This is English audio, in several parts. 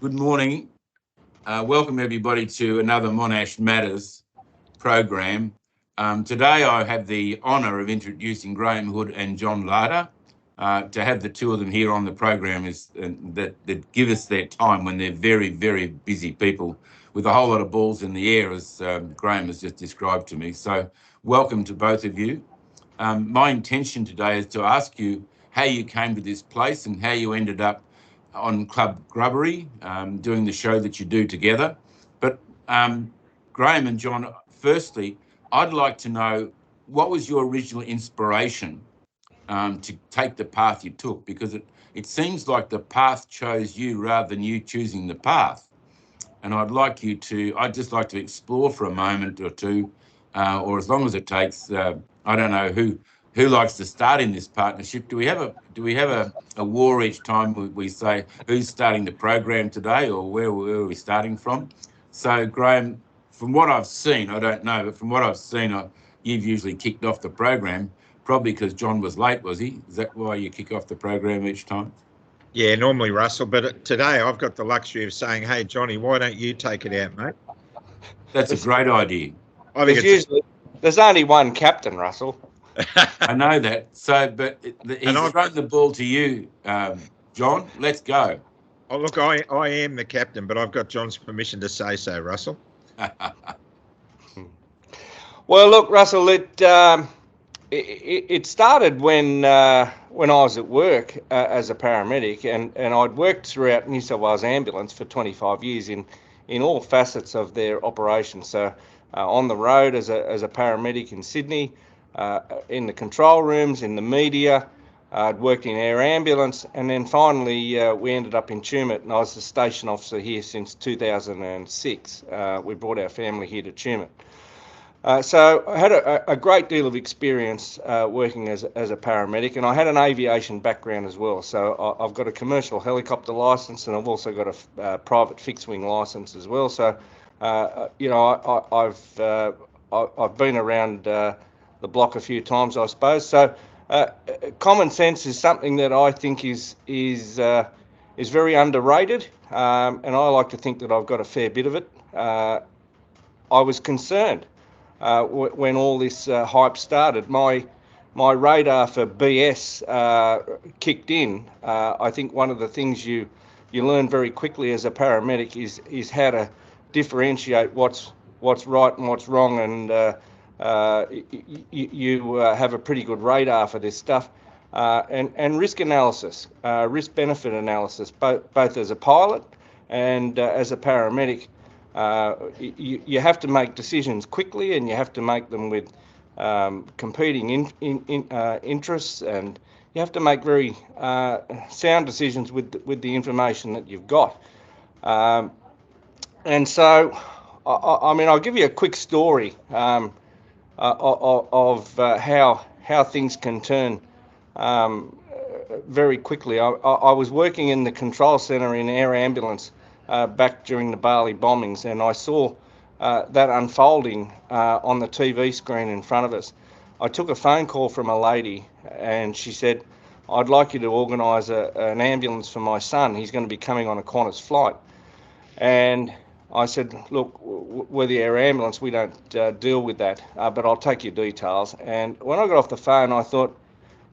Good morning. Welcome everybody to another Monash Matters program. Today I have the honour of introducing Graham Hood and John Larter. To have the two of them here on the program is that give us their time when they're very, very busy people with a whole lot of balls in the air, as Graham has just described to me. So welcome to both of you. My intention today is to ask you how you came to this place and how you ended up on Club Grubbery, doing the show that you do together. But Graham and John, firstly, I'd like to know what was your original inspiration to take the path you took, because it seems like the path chose you rather than you choosing the path. And I'd just like to explore for a moment or two, or as long as it takes. I don't know who likes to start in this partnership. Do we have a war each time we say who's starting the program today, or where are we starting from? So Graham, from what I've seen, I don't know, but from what I've seen, you've usually kicked off the program, probably because John was late, was he? Is that why you kick off the program each time? Yeah, normally Russell, but today I've got the luxury of saying, hey, Johnny, why don't you take it out, mate? That's a great idea. I think there's only one captain, Russell. I know that. So, but he's thrown the ball to you, John. Let's go. Oh, look, I am the captain, but I've got John's permission to say so, Russell. Well, look, Russell, it started when I was at work as a paramedic, and I'd worked throughout New South Wales Ambulance for 25 years in all facets of their operation. So on the road as a paramedic in Sydney, in the control rooms, in the media. I'd worked in air ambulance, and then finally we ended up in Tumut, and I was the station officer here since 2006. We brought our family here to Tumut. So I had a great deal of experience working as a paramedic, and I had an aviation background as well. So I've got a commercial helicopter licence, and I've also got a private fixed-wing licence as well. So, I've been around the block a few times, I suppose. So common sense is something that I think is very underrated, and I like to think that I've got a fair bit of it. I was concerned when all this hype started. My radar for BS kicked in. I think one of the things you learn very quickly as a paramedic is how to differentiate what's right and what's wrong, and you have a pretty good radar for this stuff, and risk analysis, risk-benefit analysis, both as a pilot and as a paramedic. You have to make decisions quickly, and you have to make them with competing interests, and you have to make very sound decisions with the information that you've got. And so, I mean, I'll give you a quick story of how things can turn very quickly. I was working in the control centre in air ambulance back during the Bali bombings, and I saw that unfolding on the TV screen in front of us. I took a phone call from a lady, and she said, "I'd like you to organise an ambulance for my son. He's going to be coming on a Qantas flight." And I said, "Look, we're the air ambulance, we don't deal with that, but I'll take your details." And when I got off the phone, I thought,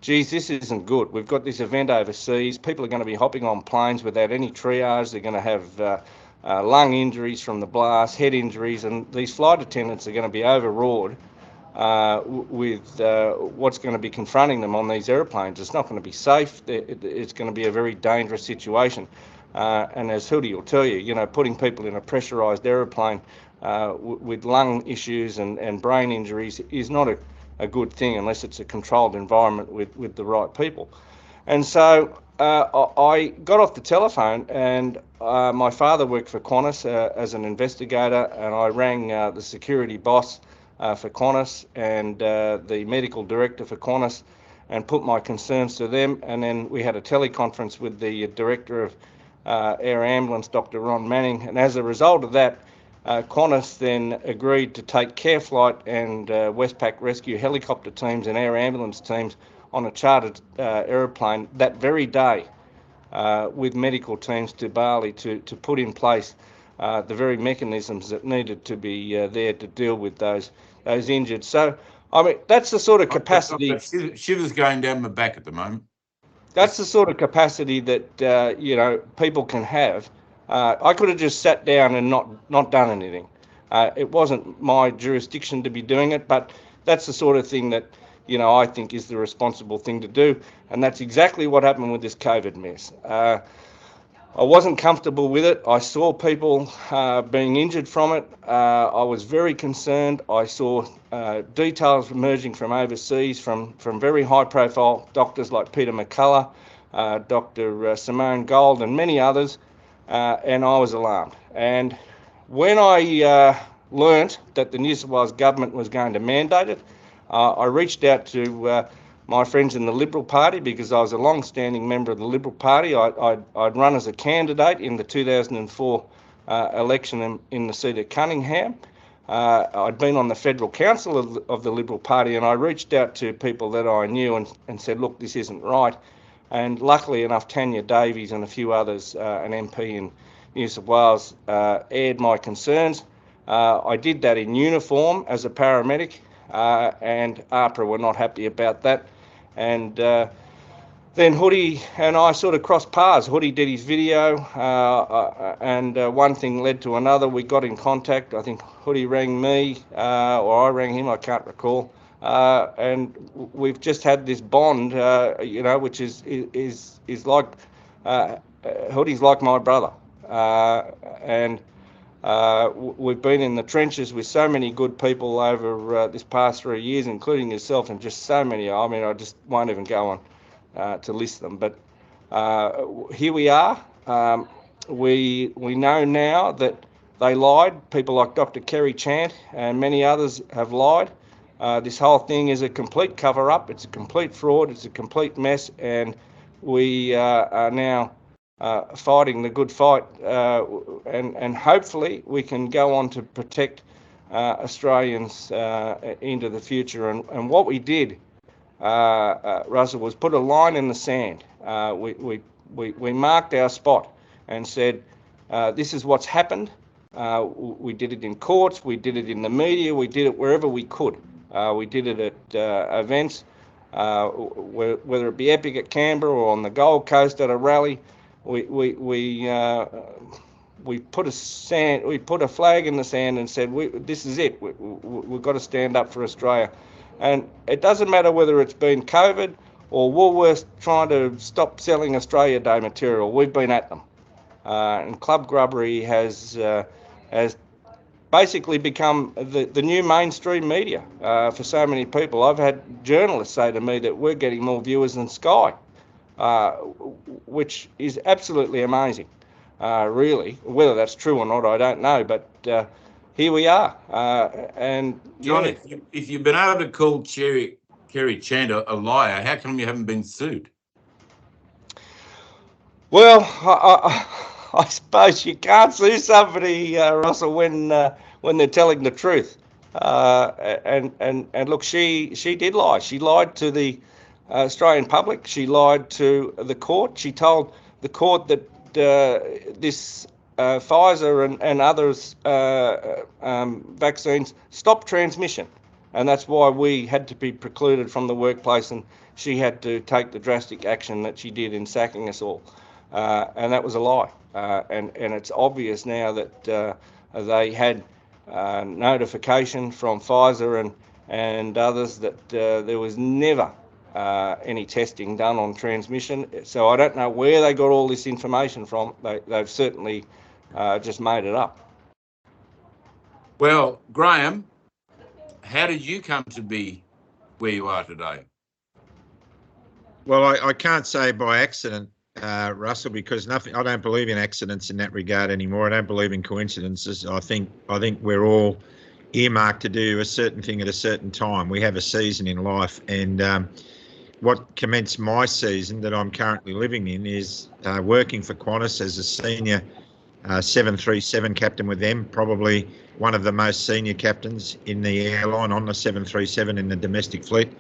geez, this isn't good. We've got this event overseas. People are going to be hopping on planes without any triage. They're going to have lung injuries from the blast, head injuries, and these flight attendants are going to be overawed with what's going to be confronting them on these airplanes. It's not going to be safe. It's going to be a very dangerous situation. And as Hoody will tell you, putting people in a pressurised aeroplane with lung issues and brain injuries is not a good thing unless it's a controlled environment with the right people. And so I got off the telephone, and my father worked for Qantas as an investigator, and I rang the security boss for Qantas and the medical director for Qantas and put my concerns to them. And then we had a teleconference with the director of Air Ambulance, Dr. Ron Manning, and as a result of that, Qantas then agreed to take Care Flight and Westpac Rescue helicopter teams and air ambulance teams on a chartered aeroplane that very day with medical teams to Bali to put in place the very mechanisms that needed to be there to deal with those injured. So, I mean, that's the sort of capacity. Shivers going down my back at the moment. That's the sort of capacity that people can have. I could have just sat down and not done anything. It wasn't my jurisdiction to be doing it, but that's the sort of thing that I think is the responsible thing to do, and that's exactly what happened with this COVID mess. I wasn't comfortable with it. I saw people being injured from it. I was very concerned. I saw details emerging from overseas from very high-profile doctors like Peter McCullough, Dr. Simone Gold, and many others, and I was alarmed. And when I learnt that the New South Wales government was going to mandate it, I reached out to my friends in the Liberal Party, because I was a long-standing member of the Liberal Party. I'd run as a candidate in the 2004 election in the seat of Cunningham. I'd been on the Federal Council of the Liberal Party, and I reached out to people that I knew and said, look, this isn't right. And luckily enough, Tanya Davies and a few others, an MP in New South Wales, aired my concerns. I did that in uniform as a paramedic, and APRA were not happy about that. And then Hoody and I sort of crossed paths. Hoody did his video, and one thing led to another. We got in contact. I think Hoody rang me, or I rang him, I can't recall. And we've just had this bond, which is like, Hoody's like my brother. And we've been in the trenches with so many good people over this past 3 years, including yourself, and just so many. I mean, I just won't even go on to list them. But here we are. We know now that they lied. People like Dr. Kerry Chant and many others have lied. This whole thing is a complete cover-up. It's a complete fraud. It's a complete mess, and we are now fighting the good fight, and hopefully we can go on to protect Australians into the future. And what we did, Russell, was put a line in the sand. We marked our spot and said, this is what's happened. We did it in courts, we did it in the media, we did it wherever we could. We did it at events, whether it be Epic at Canberra or on the Gold Coast at a rally. We put a flag in the sand and said, this is it. We've got to stand up for Australia. And it doesn't matter whether it's been COVID or Woolworths trying to stop selling Australia Day material. We've been at them. And Club Grubbery has basically become the new mainstream media for so many people. I've had journalists say to me that we're getting more viewers than Sky, which is absolutely amazing, really. Whether that's true or not, I don't know, but here we are. And John, if you've been able to call Kerry Chant a liar, how come you haven't been sued? Well, I suppose you can't sue somebody, Russell, when they're telling the truth. And look, she did lie. She lied to the Australian public. She lied to the court. She told the court that this Pfizer and others vaccines stop transmission, and that's why we had to be precluded from the workplace, and she had to take the drastic action that she did in sacking us all. And that was a lie. And it's obvious now that they had notification from Pfizer and others that there was never any testing done on transmission. So I don't know where they got all this information from. They've certainly just made it up. Well, Graham, how did you come to be where you are today? Well, I can't say by accident, Russell, because I don't believe in accidents in that regard anymore. I don't believe in coincidences. I think we're all earmarked to do a certain thing at a certain time. We have a season in life, and what commenced my season that I'm currently living in is working for Qantas as a senior 737 captain with them, probably one of the most senior captains in the airline on the 737 in the domestic fleet.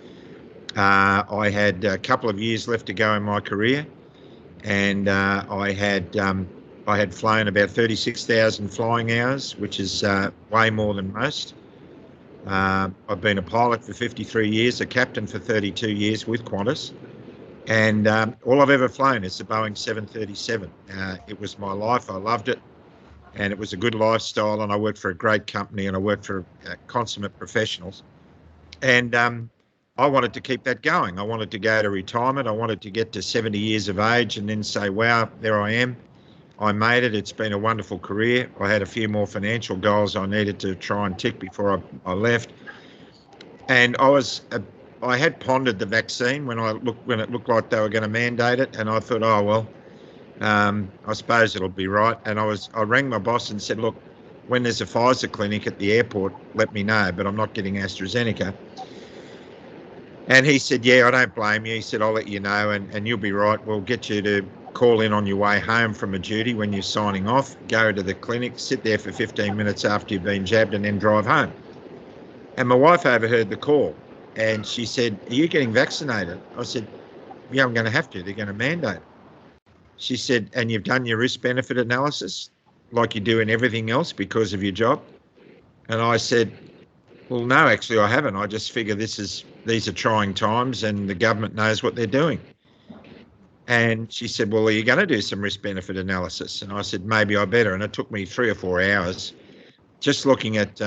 I had a couple of years left to go in my career, and I had flown about 36,000 flying hours, which is way more than most. I've been a pilot for 53 years, a captain for 32 years with Qantas, and all I've ever flown is the Boeing 737. It was my life. I loved it, and it was a good lifestyle, and I worked for a great company, and I worked for consummate professionals. And I wanted to keep that going. I wanted to go to retirement. I wanted to get to 70 years of age and then say, wow, there I am. I made it. It's been a wonderful career. I had a few more financial goals I needed to try and tick before I left. And I had pondered the vaccine when it looked like they were going to mandate it, and I thought, oh well, I suppose it'll be right. And I rang my boss and said, look, when there's a Pfizer clinic at the airport, let me know, but I'm not getting AstraZeneca. And he said, yeah, I don't blame you. He said, I'll let you know, and you'll be right. We'll get you to call in on your way home from a duty when you're signing off, go to the clinic, sit there for 15 minutes after you've been jabbed, and then drive home. And my wife overheard the call, and she said, are you getting vaccinated? I said, yeah, I'm going to have to. They're going to mandate it. She said, and you've done your risk-benefit analysis like you do in everything else because of your job? And I said, well, no, actually, I haven't. I just figure these are trying times and the government knows what they're doing. And she said, well, are you going to do some risk-benefit analysis? And I said, maybe I better. And it took me 3 or 4 hours just looking at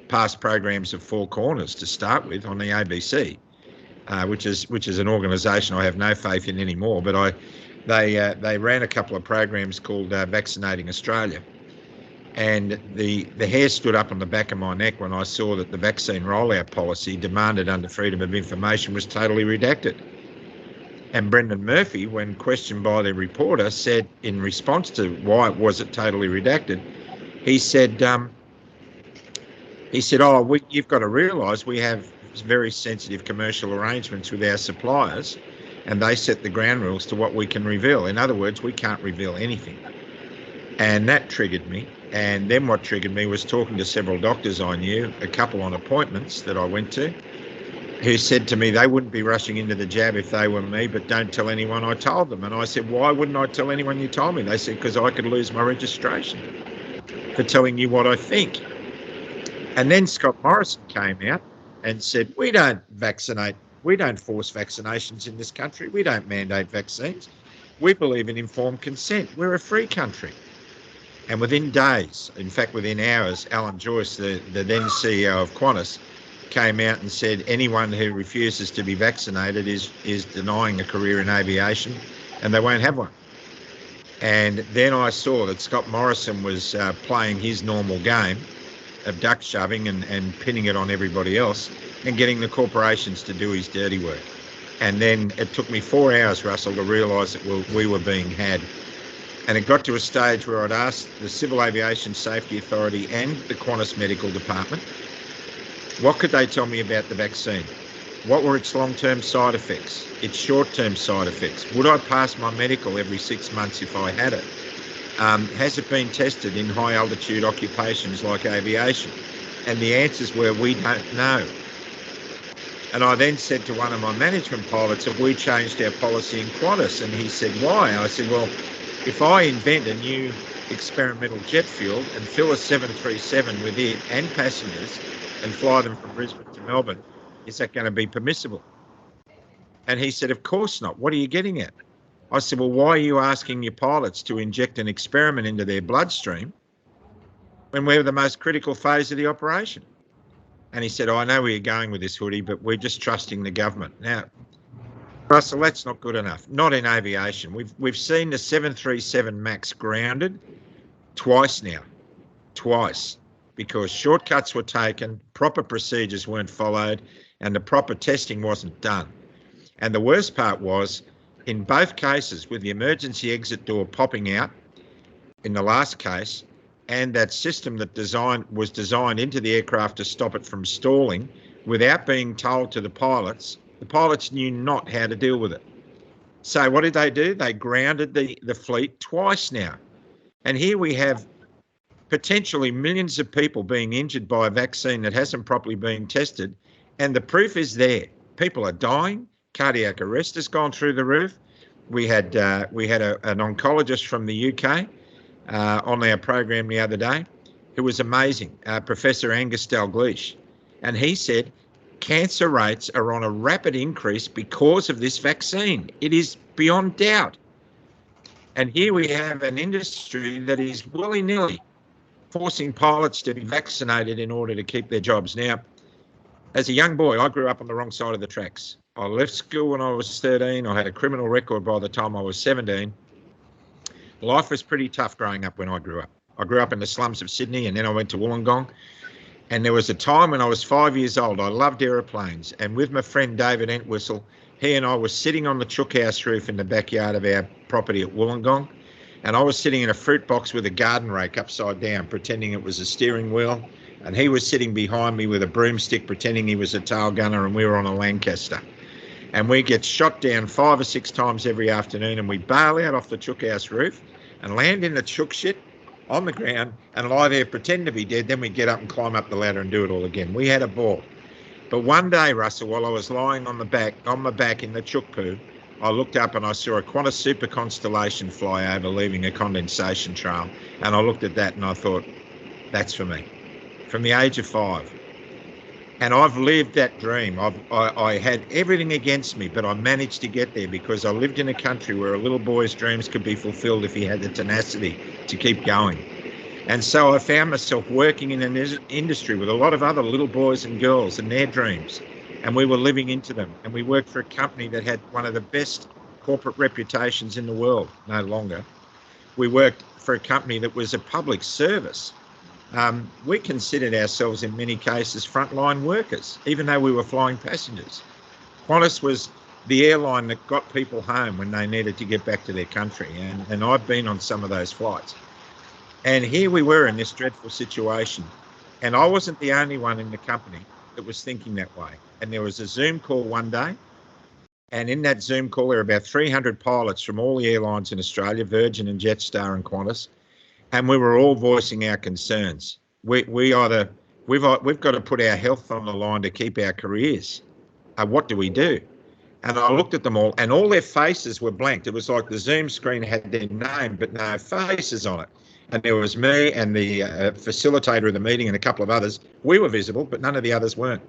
past programs of Four Corners to start with on the ABC, which is an organisation I have no faith in anymore. But they ran a couple of programs called Vaccinating Australia. And the hair stood up on the back of my neck when I saw that the vaccine rollout policy demanded under Freedom of Information was totally redacted. And Brendan Murphy, when questioned by the reporter, said in response to why was it totally redacted, he said, you've got to realise we have very sensitive commercial arrangements with our suppliers, and they set the ground rules to what we can reveal. In other words, we can't reveal anything. And that triggered me. And then what triggered me was talking to several doctors I knew, a couple on appointments that I went to, who said to me they wouldn't be rushing into the jab if they were me, but don't tell anyone I told them. And I said, why wouldn't I tell anyone you told me? They said, because I could lose my registration for telling you what I think. And then Scott Morrison came out and said, we don't vaccinate, we don't force vaccinations in this country, we don't mandate vaccines. We believe in informed consent. We're a free country. And within days, in fact, within hours, Alan Joyce, the then CEO of Qantas, came out and said anyone who refuses to be vaccinated is denying a career in aviation, and they won't have one. And then I saw that Scott Morrison was playing his normal game of duck shoving and pinning it on everybody else and getting the corporations to do his dirty work. And then it took me 4 hours, Russell, to realise that we were being had. And it got to a stage where I'd asked the Civil Aviation Safety Authority and the Qantas Medical Department, what could they tell me about the vaccine? What were its long-term side effects, its short-term side effects? Would I pass my medical every 6 months if I had it? Has it been tested in high-altitude occupations like aviation? And the answers were, we don't know. And I then said to one of my management pilots, have we changed our policy in Qantas? And he said, why? I said, well, if I invent a new experimental jet fuel and fill a 737 with it and passengers and fly them from Brisbane to Melbourne, is that going to be permissible? And he said, of course not. What are you getting at? I said, well, why are you asking your pilots to inject an experiment into their bloodstream when we're the most critical phase of the operation? And he said, I know where you're going with this, Hoodie, but we're just trusting the government. Now, Russell, that's not good enough. Not in aviation. We've seen the 737 MAX grounded twice now. Twice. Because shortcuts were taken, proper procedures weren't followed, and the proper testing wasn't done. And the worst part was, in both cases, with the emergency exit door popping out in the last case, and that system that was designed into the aircraft to stop it from stalling, without being told to the pilots knew not how to deal with it. So what did they do? They grounded the fleet twice now. And here we have potentially millions of people being injured by a vaccine that hasn't properly been tested. And the proof is there. People are dying. Cardiac arrest has gone through the roof. we had an oncologist from the UK on our program the other day, who was amazing, Professor Angus Dalgleish, and he said cancer rates are on a rapid increase because of this vaccine. It is beyond doubt. And here we have an industry that is willy-nilly forcing pilots to be vaccinated in order to keep their jobs. Now, as a young boy, I grew up on the wrong side of the tracks. I left school when I was 13. I had a criminal record by the time I was 17. Life was pretty tough growing up when I grew up. I grew up in the slums of Sydney, and then I went to Wollongong. And there was a time when I was 5 years old. I loved aeroplanes. And with my friend David Entwistle, he and I were sitting on the chook house roof in the backyard of our property at Wollongong. And I was sitting in a fruit box with a garden rake upside down, pretending it was a steering wheel. And he was sitting behind me with a broomstick, pretending he was a tail gunner, and we were on a Lancaster. And we get shot down 5 or 6 times every afternoon, and we bail out off the chook house roof and land in the chook shit on the ground and lie there, pretend to be dead. Then we get up and climb up the ladder and do it all again. We had a ball. But one day, Russell, while I was lying on my back in the chook poo, I looked up and I saw a Qantas super constellation fly over, leaving a condensation trail. And I looked at that and I thought, that's for me. From the age of 5. And I've lived that dream. I had everything against me, but I managed to get there because I lived in a country where a little boy's dreams could be fulfilled if he had the tenacity to keep going. And so I found myself working in an industry with a lot of other little boys and girls and their dreams. And we were living into them. And we worked for a company that had one of the best corporate reputations in the world, no longer. We worked for a company that was a public service. We considered ourselves in many cases frontline workers, even though we were flying passengers. Qantas was the airline that got people home when they needed to get back to their country. And I've been on some of those flights. And here we were in this dreadful situation. And I wasn't the only one in the company that was thinking that way. And there was a Zoom call one day. And in that Zoom call, there were about 300 pilots from all the airlines in Australia, Virgin and Jetstar and Qantas. And we were all voicing our concerns. We've got to put our health on the line to keep our careers. What do we do? And I looked at them all, and all their faces were blanked. It was like the Zoom screen had their name, but no faces on it. And there was me and the facilitator of the meeting and a couple of others. We were visible, but none of the others weren't.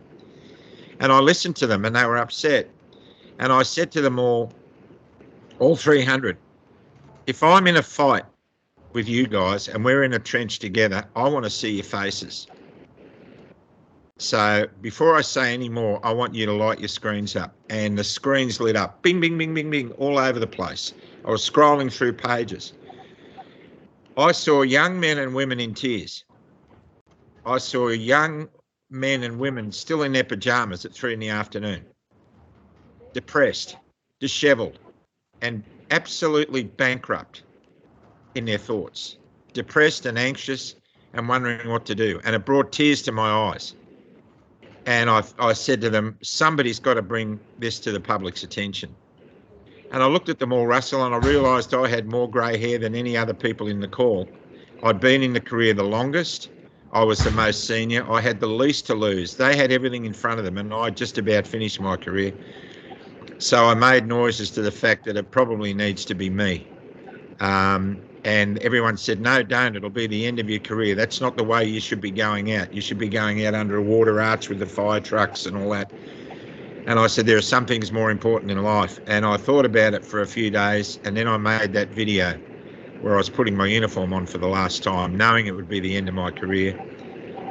And I listened to them, and they were upset. And I said to them all 300, if I'm in a fight with you guys and we're in a trench together, I want to see your faces. So before I say any more, I want you to light your screens up. And the screens lit up, bing, bing, bing, bing, bing, all over the place. I was scrolling through pages. I saw young men and women in tears. I saw young men and women still in their pajamas at 3 p.m, depressed, dishevelled, and absolutely bankrupt in their thoughts, depressed and anxious and wondering what to do. And it brought tears to my eyes. And I said to them, somebody's got to bring this to the public's attention. And I looked at them all, Russell, and I realised I had more grey hair than any other people in the call. I'd been in the career the longest. I was the most senior. I had the least to lose. They had everything in front of them, and I just about finished my career. So I made noises to the fact that it probably needs to be me. And everyone said, no, don't. It'll be the end of your career. That's not the way you should be going out. You should be going out under a water arch with the fire trucks and all that. And I said, there are some things more important in life. And I thought about it for a few days. And then I made that video where I was putting my uniform on for the last time, knowing it would be the end of my career.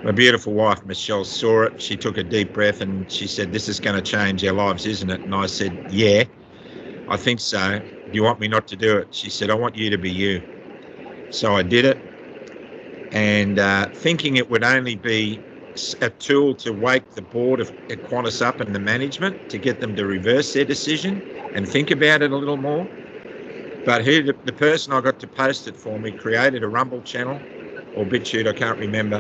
My beautiful wife, Michelle, saw it. She took a deep breath and she said, this is going to change our lives, isn't it? And I said, yeah, I think so. Do you want me not to do it? She said, I want you to be you. So I did it, and thinking it would only be a tool to wake the board of Qantas up and the management to get them to reverse their decision and think about it a little more. But the person I got to post it for me created a Rumble channel or BitChute, I can't remember,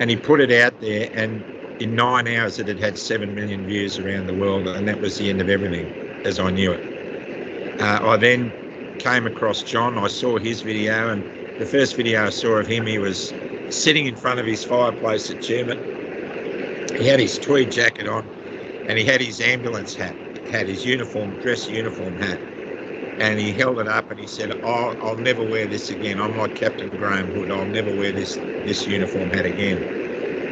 and he put it out there, and in 9 hours it had 7 million views around the world, and that was the end of everything as I knew it. I then came across John. I saw his video, and the first video I saw of him, he was sitting in front of his fireplace at Chairman. He had his tweed jacket on, and he had his ambulance hat, his dress uniform hat. and he held it up and he said, "Oh, I'll never wear this again. I'm like Captain Graham Hood. I'll never wear this uniform hat again."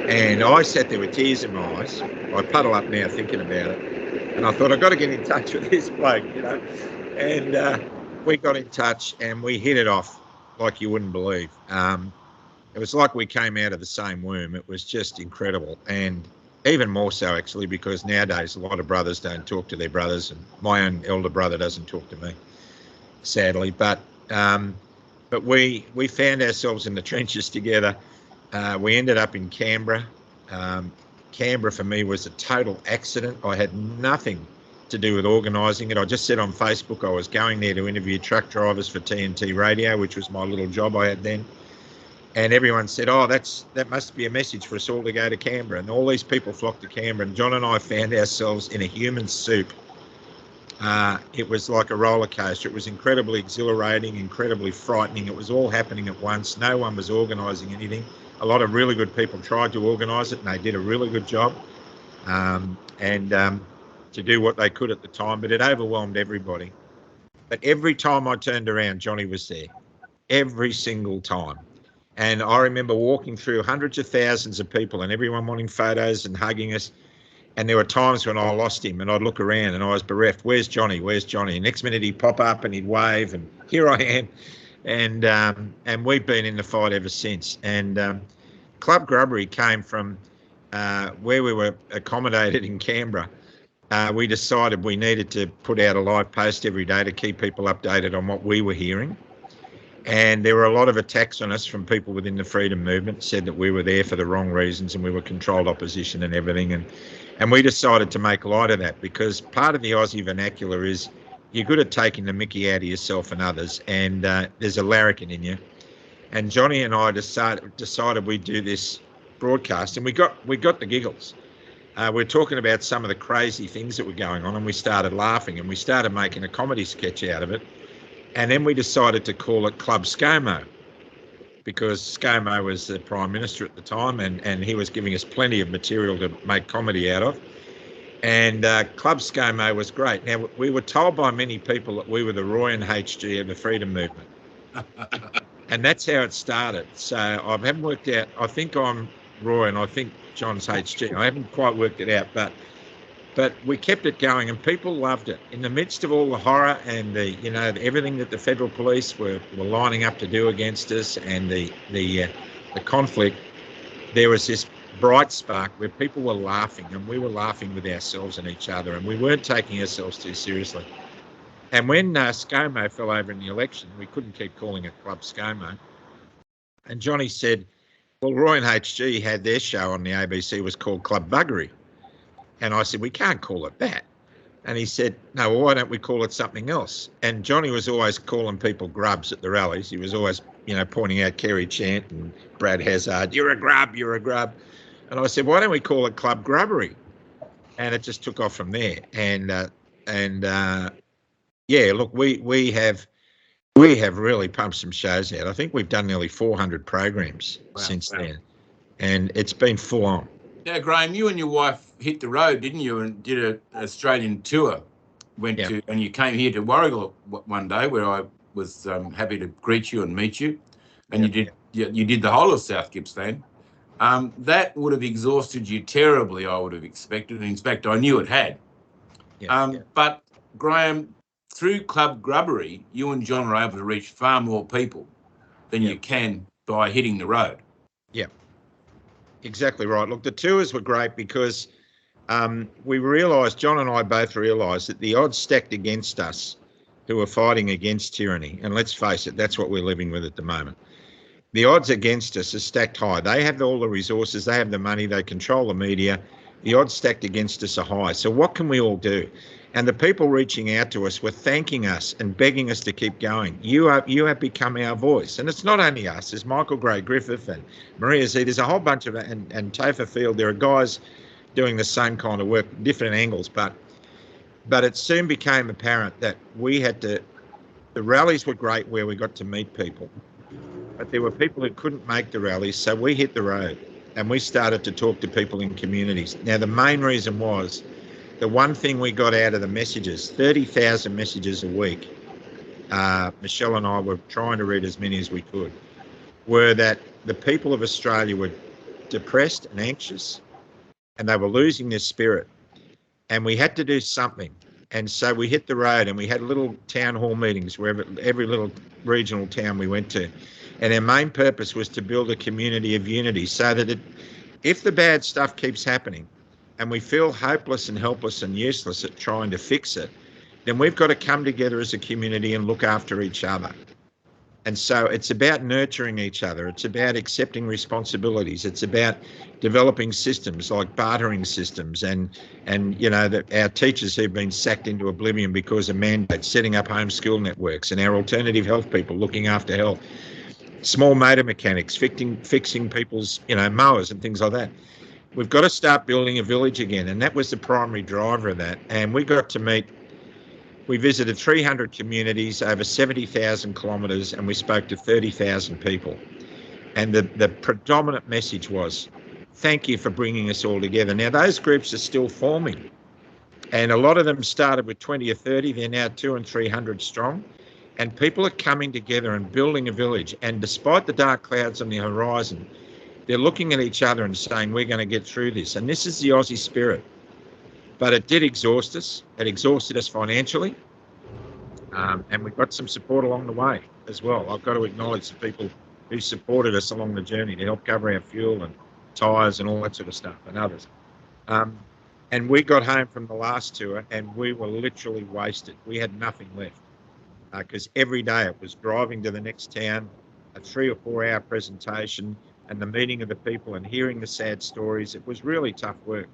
And I sat there with tears in my eyes. I puddle up now thinking about it, and I thought, I've got to get in touch with this bloke, you know. And we got in touch and we hit it off like you wouldn't believe. It was like we came out of the same womb. It was just incredible, and even more so actually, because nowadays a lot of brothers don't talk to their brothers, and my own elder brother doesn't talk to me, sadly. But we found ourselves in the trenches together. We ended up in Canberra. Canberra for me was a total accident. I had nothing to do with organising it. I just said on Facebook I was going there to interview truck drivers for TNT Radio, which was my little job I had then. And everyone said, "Oh, that must be a message for us all to go to Canberra." And all these people flocked to Canberra. And John and I found ourselves in a human soup. It was like a roller coaster. It was incredibly exhilarating, incredibly frightening. It was all happening at once. No one was organising anything. A lot of really good people tried to organise it, and they did a really good job. To do what they could at the time, but it overwhelmed everybody. But every time I turned around, Johnny was there. Every single time. And I remember walking through hundreds of thousands of people and everyone wanting photos and hugging us. And there were times when I lost him and I'd look around and I was bereft. Where's Johnny? Where's Johnny? And next minute he'd pop up and he'd wave and here I am. And we've been in the fight ever since. And Club Grubbery came from where we were accommodated in Canberra. We decided we needed to put out a live post every day to keep people updated on what we were hearing. And there were a lot of attacks on us from people within the freedom movement, said that we were there for the wrong reasons and we were controlled opposition and everything. And we decided to make light of that, because part of the Aussie vernacular is you're good at taking the mickey out of yourself and others, and there's a larrikin in you. And Johnny and I decided we'd do this broadcast, and we got the giggles. We're talking about some of the crazy things that were going on, and we started laughing and we started making a comedy sketch out of it. And then we decided to call it Club ScoMo, because ScoMo was the Prime Minister at the time, and he was giving us plenty of material to make comedy out of. And Club ScoMo was great. Now, we were told by many people that we were the Roy and HG of the freedom movement. And that's how it started. So I haven't worked out. I think I'm Roy and I think John's HG. I haven't quite worked it out, but we kept it going and people loved it. In the midst of all the horror and everything that the federal police were lining up to do against us and the conflict, there was this bright spark where people were laughing, and we were laughing with ourselves and each other, and we weren't taking ourselves too seriously. And when ScoMo fell over in the election, we couldn't keep calling it Club ScoMo. And Johnny said, well, Roy and HG had their show on the ABC, was called Club Buggery. And I said, we can't call it that. And he said, no, well, why don't we call it something else? And Johnny was always calling people grubs at the rallies. He was always, pointing out Kerry Chant and Brad Hazard, you're a grub, you're a grub. And I said, why don't we call it Club Grubbery? And it just took off from there. Look, we have really pumped some shows out. I think we've done nearly 400 programs since then, and it's been full on. Now, Graham, you and your wife hit the road, didn't you, and did an Australian tour. And you came here to Warragul one day, where I was happy to greet you and meet you, and you did the whole of South Gippsland. That would have exhausted you terribly, I would have expected. In fact, I knew it had. But Graham, through Club Grubbery, you and John were able to reach far more people than you can by hitting the road. Yeah, exactly right. Look, the tours were great because we realised, John and I both realised, that the odds stacked against us who were fighting against tyranny, and let's face it, that's what we're living with at the moment. The odds against us are stacked high. They have all the resources, they have the money, they control the media. The odds stacked against us are high. So what can we all do? And the people reaching out to us were thanking us and begging us to keep going. You have become our voice. And it's not only us. There's Michael Gray Griffith and Maria Z. There's a whole bunch of, and Topher Field. There are guys doing the same kind of work, different angles. But it soon became apparent that we had to, the rallies were great where we got to meet people. But there were people who couldn't make the rallies, so we hit the road and we started to talk to people in communities. Now, the main reason was the one thing we got out of the messages, 30,000 messages a week, Michelle and I were trying to read as many as we could, were that the people of Australia were depressed and anxious, and they were losing their spirit, and we had to do something. And so we hit the road, and we had little town hall meetings wherever, every little regional town we went to, and our main purpose was to build a community of unity, so that if the bad stuff keeps happening and we feel hopeless and helpless and useless at trying to fix it, then we've got to come together as a community and look after each other. And so it's about nurturing each other. It's about accepting responsibilities. It's about developing systems like bartering systems, and you know, that our teachers who've been sacked into oblivion because of mandates, setting up homeschool networks, and our alternative health people looking after health, small motor mechanics fixing people's, you know, mowers and things like that. We've got to start building a village again, and that was the primary driver of that. And we got to meet. We visited 300 communities over 70,000 kilometres, and we spoke to 30,000 people. And the predominant message was, thank you for bringing us all together. Now, those groups are still forming, and a lot of them started with 20 or 30. They're now 200 and 300 strong, and people are coming together and building a village. And despite the dark clouds on the horizon, they're looking at each other and saying, we're going to get through this. And this is the Aussie spirit. But it did exhaust us. It exhausted us financially. And we got some support along the way as well. I've got to acknowledge the people who supported us along the journey to help cover our fuel and tyres and all that sort of stuff, and others. And we got home from the last tour and we were literally wasted. We had nothing left, because every day it was driving to the next town, a 3 or 4 hour presentation, and the meeting of the people and hearing the sad stories. It was really tough work.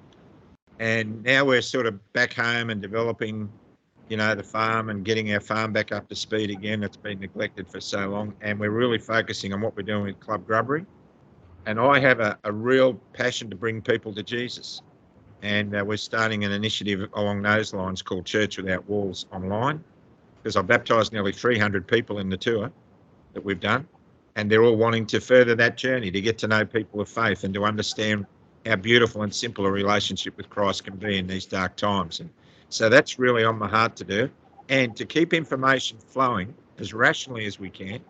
And now we're sort of back home and developing, you know, the farm and getting our farm back up to speed again. It's been neglected for so long. And we're really focusing on what we're doing with Club Grubbery. And I have a real passion to bring people to Jesus. And we're starting an initiative along those lines called Church Without Walls online, because I've baptised nearly 300 people in the tour that we've done. And they're all wanting to further that journey, to get to know people of faith and to understand how beautiful and simple a relationship with Christ can be in these dark times. And so that's really on my heart to do, and to keep information flowing as rationally as we can,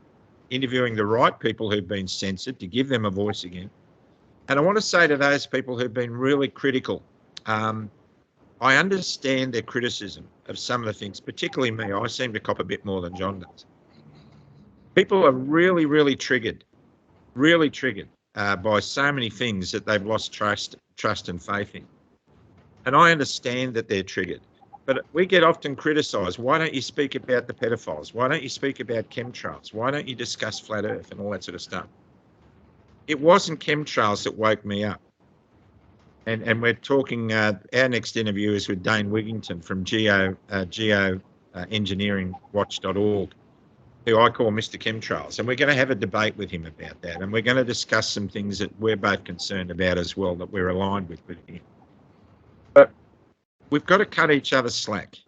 interviewing the right people who've been censored to give them a voice again. And I want to say to those people who've been really critical, I understand their criticism of some of the things, particularly me. I seem to cop a bit more than John does. People are really, really triggered by so many things that they've lost trust and faith in. And I understand that they're triggered, but we get often criticised. Why don't you speak about the pedophiles? Why don't you speak about chemtrails? Why don't you discuss flat earth and all that sort of stuff? It wasn't chemtrails that woke me up. And we're talking, our next interview is with Dane Wigington from geoengineeringwatch.org, who I call Mr. Chemtrails. And we're going to have a debate with him about that. And we're going to discuss some things that we're both concerned about as well, that we're aligned with him. But we've got to cut each other slack.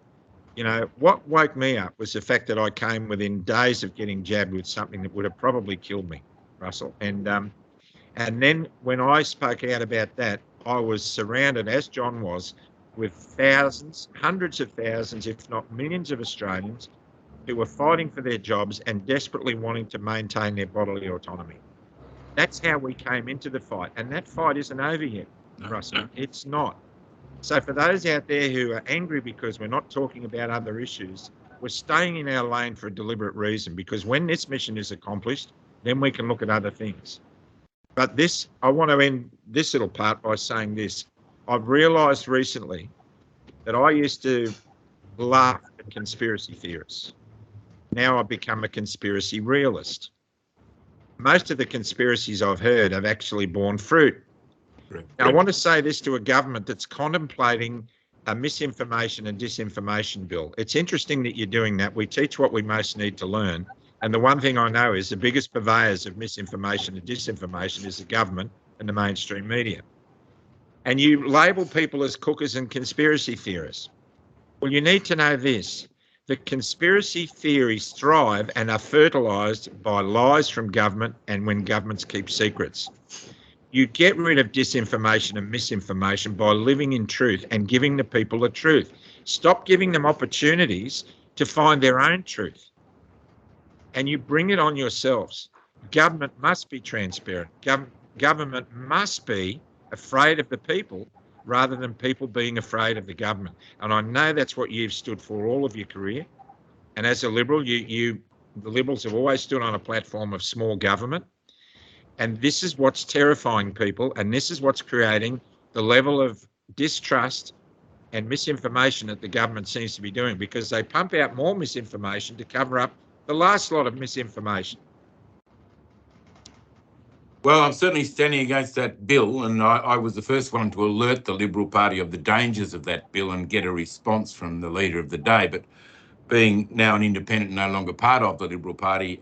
You know, what woke me up was the fact that I came within days of getting jabbed with something that would have probably killed me, Russell. And then when I spoke out about that, I was surrounded, as John was, with thousands, hundreds of thousands, if not millions of Australians who were fighting for their jobs and desperately wanting to maintain their bodily autonomy. That's how we came into the fight. And that fight isn't over yet, Russell. It's not. So for those out there who are angry because we're not talking about other issues, we're staying in our lane for a deliberate reason, because when this mission is accomplished, then we can look at other things. But this, I want to end this little part by saying this. I've realised recently that I used to laugh at conspiracy theorists. Now I've become a conspiracy realist. Most of the conspiracies I've heard have actually borne fruit. Now, I want to say this to a government that's contemplating a misinformation and disinformation bill. It's interesting that you're doing that. We teach what we most need to learn. And the one thing I know is the biggest purveyors of misinformation and disinformation is the government and the mainstream media. And you label people as cookers and conspiracy theorists. Well, you need to know this. The conspiracy theories thrive and are fertilised by lies from government and when governments keep secrets. You get rid of disinformation and misinformation by living in truth and giving the people the truth. Stop giving them opportunities to find their own truth. and you bring it on yourselves. Government must be transparent. Government must be afraid of the people rather than people being afraid of the government. And I know that's what you've stood for all of your career. And as a Liberal, the Liberals have always stood on a platform of small government. And this is what's terrifying people. And this is what's creating the level of distrust and misinformation that the government seems to be doing, because they pump out more misinformation to cover up the last lot of misinformation. Well, I'm certainly standing against that bill, and I was the first one to alert the Liberal Party of the dangers of that bill and get a response from the leader of the day. But being now an independent, no longer part of the Liberal Party,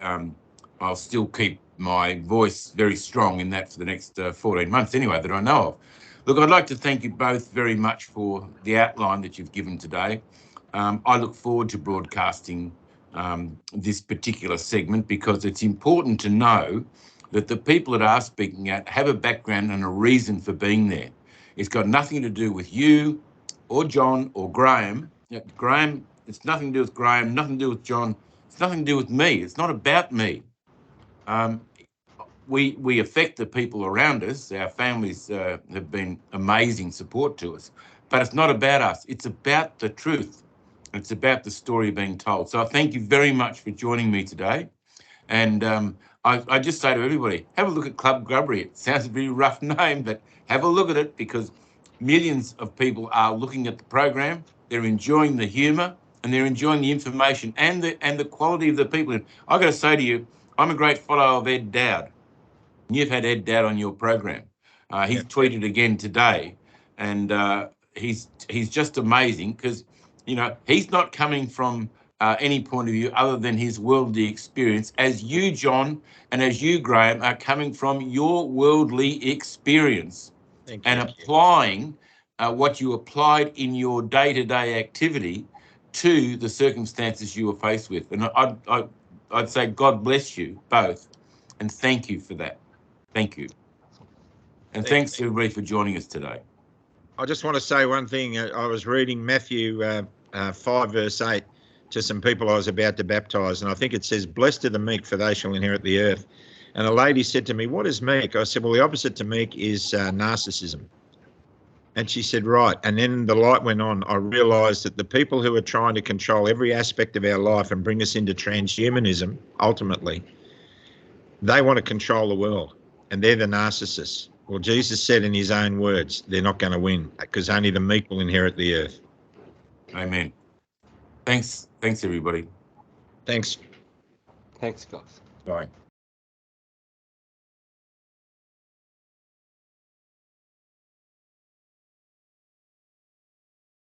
I'll still keep my voice very strong in that for the next 14 months anyway, that I know of. Look, I'd like to thank you both very much for the outline that you've given today. I look forward to broadcasting this particular segment because it's important to know that the people that are speaking out have a background and a reason for being there. It's got nothing to do with you or John or Graham. Graham, it's nothing to do with Graham, nothing to do with John. It's nothing to do with me. It's not about me. We affect the people around us. Our families have been amazing support to us, but it's not about us. It's about the truth. It's about the story being told. So I thank you very much for joining me today. And I just say to everybody, have a look at Club Grubbery. It sounds a very rough name, but have a look at it because millions of people are looking at the program. They're enjoying the humour and they're enjoying the information and the quality of the people. And I've got to say to you, I'm a great follower of Ed Dowd. You've had Ed Dowd on your program. He's tweeted again today, and he's just amazing because, you know, he's not coming from any point of view other than his worldly experience, as you, John, and as you, Graham, are coming from your worldly experience and applying what you applied in your day-to-day activity to the circumstances you were faced with. And I'd say God bless you both, and thank you for that. Thank you. And thanks everybody for joining us today. I just want to say one thing. I was reading Matthew 5 verse 8 to some people I was about to baptise, and I think it says, "Blessed are the meek, for they shall inherit the earth." And a lady said to me, "What is meek?" I said, "Well, the opposite to meek is narcissism." And she said, "Right." And then the light went on. I realised that the people who are trying to control every aspect of our life and bring us into transhumanism, ultimately, they want to control the world, and they're the narcissists. Well, Jesus said in his own words, they're not going to win because only the meek will inherit the earth. Amen. Thanks, everybody. Thanks. Thanks, guys. Bye.